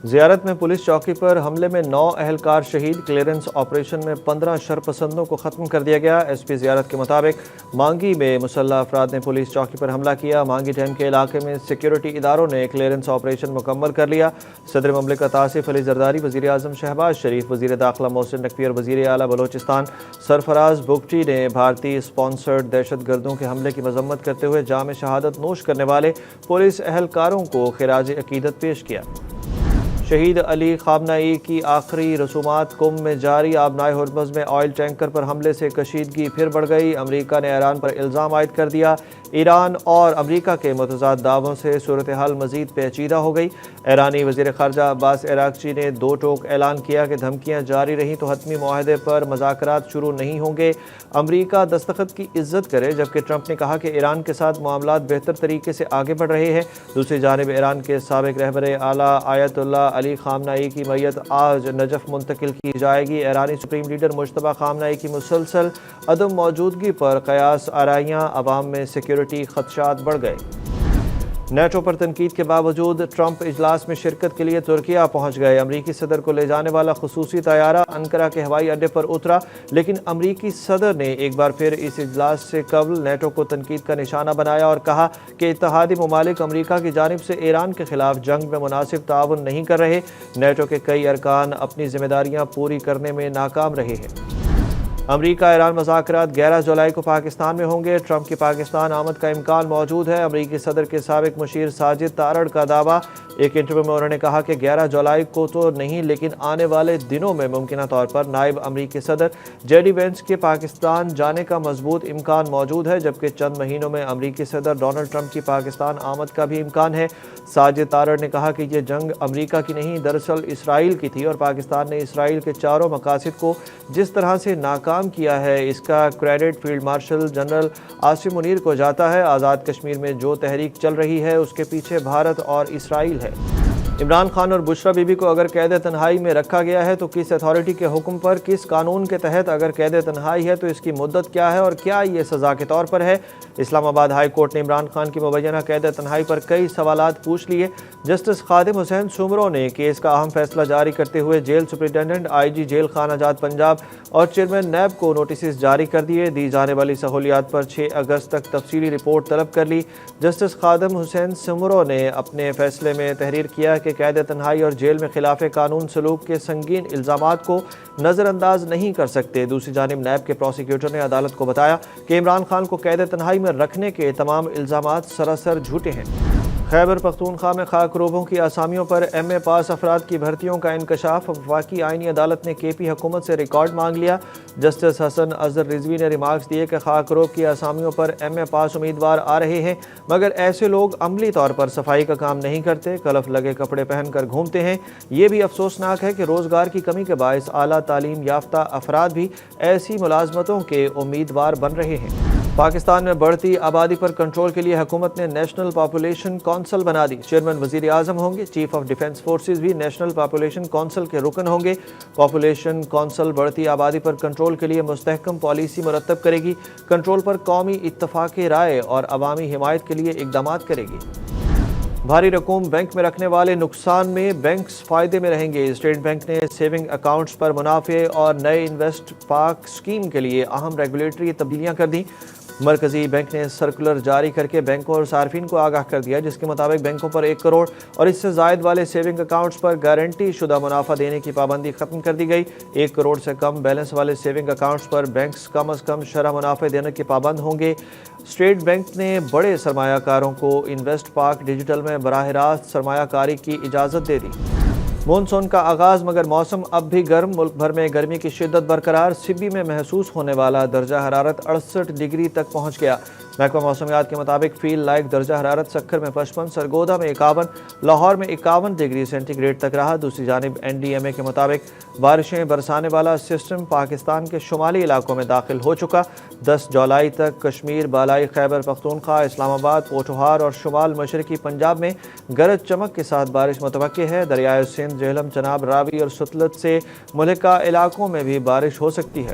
زیارت میں پولیس چوکی پر حملے میں 9 اہلکار شہید، کلیئرنس آپریشن میں 15 شرپسندوں کو ختم کر دیا گیا۔ ایس پی زیارت کے مطابق مانگی میں مسلح افراد نے پولیس چوکی پر حملہ کیا۔ مانگی ڈیم کے علاقے میں سیکیورٹی اداروں نے کلیئرنس آپریشن مکمل کر لیا۔ صدر مملکت آصف علی زرداری، وزیر اعظم شہباز شریف، وزیر داخلہ محسن نقوی اور وزیر اعلیٰ بلوچستان سرفراز بگٹی نے بھارتی اسپانسرڈ دہشت گردوں کے حملے کی مذمت کرتے ہوئے جام شہادت نوش کرنے والے پولیس اہلکاروں کو خراج عقیدت پیش کیا۔ شہید علی خامنہئی کی آخری رسومات کم میں جاری۔ آبنائے ہرمز میں آئل ٹینکر پر حملے سے کشیدگی پھر بڑھ گئی۔ امریکہ نے ایران پر الزام عائد کر دیا۔ ایران اور امریکہ کے متضاد دعووں سے صورتحال مزید پیچیدہ ہو گئی۔ ایرانی وزیر خارجہ عباس عراقچی نے دو ٹوک اعلان کیا کہ دھمکیاں جاری رہیں تو حتمی معاہدے پر مذاکرات شروع نہیں ہوں گے۔ امریکہ دستخط کی عزت کرے، جبکہ ٹرمپ نے کہا کہ ایران کے ساتھ معاملات بہتر طریقے سے آگے بڑھ رہے ہیں۔ دوسری جانب ایران کے سابق رہبر اعلیٰ آیت اللہ علی خامنہئی کی میت آج نجف منتقل کی جائے گی۔ ایرانی سپریم لیڈر مجتبی خامنہئی کی مسلسل عدم موجودگی پر قیاس آرائیاں، عوام میں سیکیورٹی خدشات بڑھ گئے۔ نیٹو پر تنقید کے باوجود ٹرمپ اجلاس میں شرکت کے لیے ترکیہ پہنچ گئے۔ امریکی صدر کو لے جانے والا خصوصی طیارہ انقرہ کے ہوائی اڈے پر اترا، لیکن امریکی صدر نے ایک بار پھر اس اجلاس سے قبل نیٹو کو تنقید کا نشانہ بنایا اور کہا کہ اتحادی ممالک امریکہ کی جانب سے ایران کے خلاف جنگ میں مناسب تعاون نہیں کر رہے۔ نیٹو کے کئی ارکان اپنی ذمہ داریاں پوری کرنے میں ناکام رہے ہیں۔ امریکہ ایران مذاکرات 11 جولائی کو پاکستان میں ہوں گے۔ ٹرمپ کی پاکستان آمد کا امکان موجود ہے۔ امریکی صدر کے سابق مشیر ساجد تارڑ کا دعویٰ، ایک انٹرویو میں انہوں نے کہا کہ 11 جولائی کو تو نہیں، لیکن آنے والے دنوں میں ممکنہ طور پر نائب امریکی صدر جے ڈی وینس کے پاکستان جانے کا مضبوط امکان موجود ہے، جبکہ چند مہینوں میں امریکی صدر ڈونلڈ ٹرمپ کی پاکستان آمد کا بھی امکان ہے۔ ساجد تارڑ نے کہا کہ یہ جنگ امریکہ کی نہیں، دراصل اسرائیل کی تھی، اور پاکستان نے اسرائیل کے چاروں مقاصد کو جس طرح سے ناکام کیا ہے، اس کا credit field marshal general Asim Munir کو جاتا ہے۔ آزاد کشمیر میں جو تحریک چل رہی ہے اس کے پیچھے بھارت اور اسرائیل ہے۔ عمران خان اور بشرا بی بی کو اگر قید تنہائی میں رکھا گیا ہے تو کس اتھارٹی کے حکم پر، کس قانون کے تحت؟ اگر قید تنہائی ہے تو اس کی مدت کیا ہے اور کیا یہ سزا کے طور پر ہے؟ اسلام آباد ہائی کورٹ نے عمران خان کی مبینہ قید تنہائی پر کئی سوالات پوچھ لیے۔ جسٹس خادم حسین سومرو نے کیس کا اہم فیصلہ جاری کرتے ہوئے جیل سپرنٹینڈنٹ، آئی جی جیل خانہ جات پنجاب اور چیئرمین نیب کو نوٹسز جاری کر دیے۔ دی جانے والی سہولیات پر 6 اگست تک تفصیلی رپورٹ طلب کر لی۔ جسٹس خادم حسین سومرو نے اپنے فیصلے میں تحریر کیا کہ قید تنہائی اور جیل میں خلاف قانون سلوک کے سنگین الزامات کو نظر انداز نہیں کر سکتے۔ دوسری جانب نیب کے پروسیکیوٹر نے عدالت کو بتایا کہ عمران خان کو قید تنہائی میں رکھنے کے تمام الزامات سراسر جھوٹے ہیں۔ خیبر پختونخوا میں خاک روبوں کی آسامیوں پر ایم اے پاس افراد کی بھرتیوں کا انکشاف۔ وفاقی آئینی عدالت نے کے پی حکومت سے ریکارڈ مانگ لیا۔ جسٹس حسن اظہر رضوی نے ریمارکس دیے کہ خاک روب کی آسامیوں پر ایم اے پاس امیدوار آ رہے ہیں، مگر ایسے لوگ عملی طور پر صفائی کا کام نہیں کرتے، کلف لگے کپڑے پہن کر گھومتے ہیں۔ یہ بھی افسوسناک ہے کہ روزگار کی کمی کے باعث اعلیٰ تعلیم یافتہ افراد بھی ایسی ملازمتوں کے امیدوار بن رہے ہیں۔ پاکستان میں بڑھتی آبادی پر کنٹرول کے لیے حکومت نے نیشنل پاپولیشن کونسل بنا دی۔ چیئرمین وزیر اعظم ہوں گے۔ چیف آف ڈیفنس فورسز بھی نیشنل پاپولیشن کونسل کے رکن ہوں گے۔ پاپولیشن کونسل بڑھتی آبادی پر کنٹرول کے لیے مستحکم پالیسی مرتب کرے گی، کنٹرول پر قومی اتفاق رائے اور عوامی حمایت کے لیے اقدامات کرے گی۔ بھاری رقوم بینک میں رکھنے والے نقصان میں، بینکس فائدے میں رہیں گے۔ اسٹیٹ بینک نے سیونگ اکاؤنٹس پر منافع اور نئے انویسٹ پاک اسکیم کے لیے اہم ریگولیٹری تبدیلیاں کر دیں۔ مرکزی بینک نے سرکولر جاری کر کے بینکوں اور صارفین کو آگاہ کر دیا، جس کے مطابق بینکوں پر 1 کروڑ اور اس سے زائد والے سیونگ اکاؤنٹس پر گارنٹی شدہ منافع دینے کی پابندی ختم کر دی گئی۔ 1 کروڑ سے کم بیلنس والے سیونگ اکاؤنٹس پر بینکس کم از کم شرح منافع دینے کے پابند ہوں گے۔ اسٹیٹ بینک نے بڑے سرمایہ کاروں کو انویسٹ پاک ڈیجیٹل میں براہ راست سرمایہ کاری کی اجازت دے دی۔ مونسون کا آغاز، مگر موسم اب بھی گرم۔ ملک بھر میں گرمی کی شدت برقرار۔ سبی میں محسوس ہونے والا درجہ حرارت 68 ڈگری تک پہنچ گیا۔ محکمہ موسمیات کے مطابق فیل لائک درجہ حرارت سکھر میں 55، سرگودا میں 51، لاہور میں 51 ڈگری سینٹی گریڈ تک رہا۔ دوسری جانب این ڈی ایم اے کے مطابق بارشیں برسانے والا سسٹم پاکستان کے شمالی علاقوں میں داخل ہو چکا۔ 10 جولائی تک کشمیر، بالائی خیبر پختونخوا، اسلام آباد، پوٹھوہار اور شمال مشرقی پنجاب میں گرج چمک کے ساتھ بارش متوقع ہے۔ دریائے سندھ، جہلم، چناب، راوی اور ستلج سے ملحقہ علاقوں میں بھی بارش ہو سکتی ہے۔